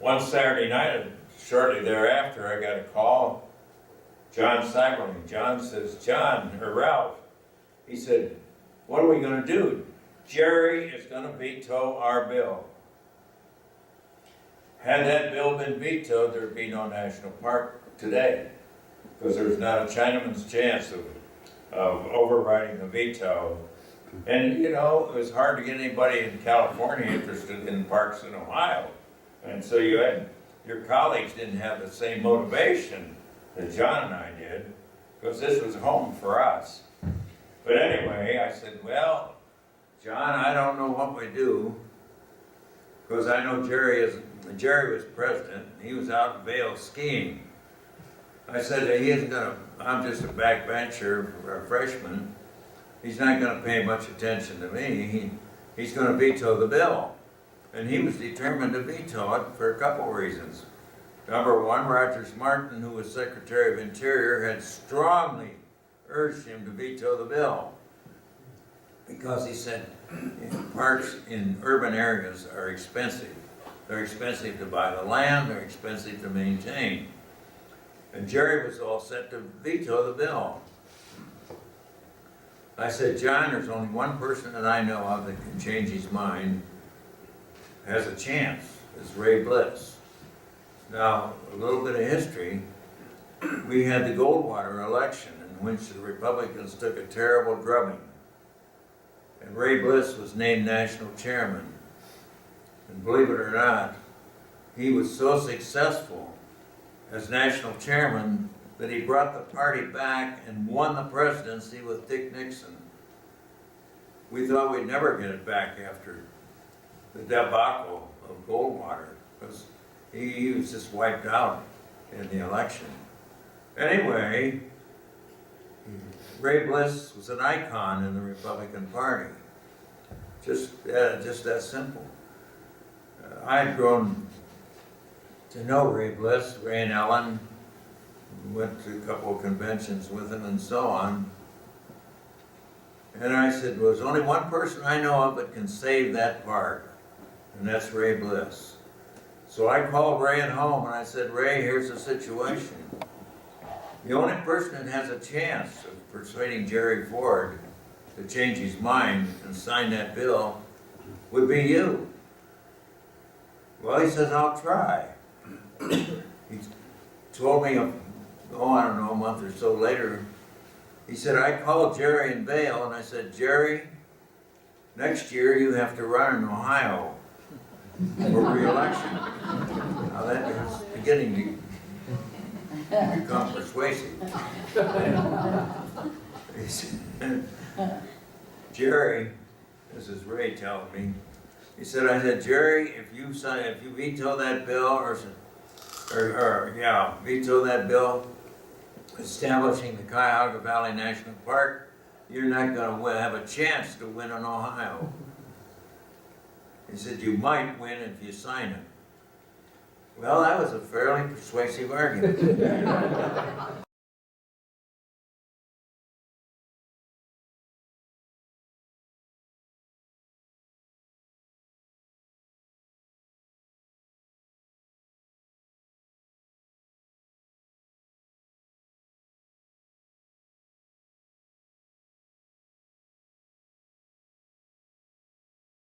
one Saturday night, shortly thereafter, I got a call, John Seiberling. John says, Ralph, he said, what are we gonna do? Jerry is gonna veto our bill. Had that bill been vetoed, there'd be no national park today, because there's not a Chinaman's chance of overriding the veto. And you know, it was hard to get anybody in California interested in parks in Ohio. And so you had, your colleagues didn't have the same motivation that John and I did, because this was home for us. But anyway, I said, well, John, I don't know what we do, because I know Jerry was president, he was out in Vail skiing. I said, he isn't gonna, I'm just a backbencher, a freshman, he's not gonna pay much attention to me, he's gonna veto the bill. And he was determined to veto it for a couple reasons. Number one, Rogers Martin, who was Secretary of Interior, had strongly urged him to veto the bill, because he said parks in urban areas are expensive. They're expensive to buy the land, they're expensive to maintain. And Jerry was all set to veto the bill. I said, John, there's only one person that I know of that can change his mind, has a chance, is Ray Bliss. Now, a little bit of history, we had the Goldwater election in which the Republicans took a terrible drubbing. And Ray Bliss was named national chairman. And believe it or not, he was so successful as national chairman that he brought the party back and won the presidency with Dick Nixon. We thought we'd never get it back after the debacle of Goldwater, because he was just wiped out in the election. Anyway, Ray Bliss was an icon in the Republican Party. Just that simple. I had grown to know Ray Bliss, Ray and Ellen, went to a couple of conventions with him and so on. And I said, well, there's only one person I know of that can save that park, and that's Ray Bliss. So I called Ray at home and I said, Ray, here's the situation. The only person that has a chance of persuading Jerry Ford to change his mind and sign that bill would be you. Well, he says, I'll try. He told me, I don't know, a month or so later, he said, I called Jerry in Vail and I said, Jerry, next year you have to run in Ohio for re-election. Now that is beginning to become persuasive. He said, Jerry, this is Ray telling me, he said, I said, Jerry, if you veto that bill, veto that bill establishing the Cuyahoga Valley National Park, you're not going to have a chance to win in Ohio. He said, you might win if you sign it. Well, that was a fairly persuasive argument.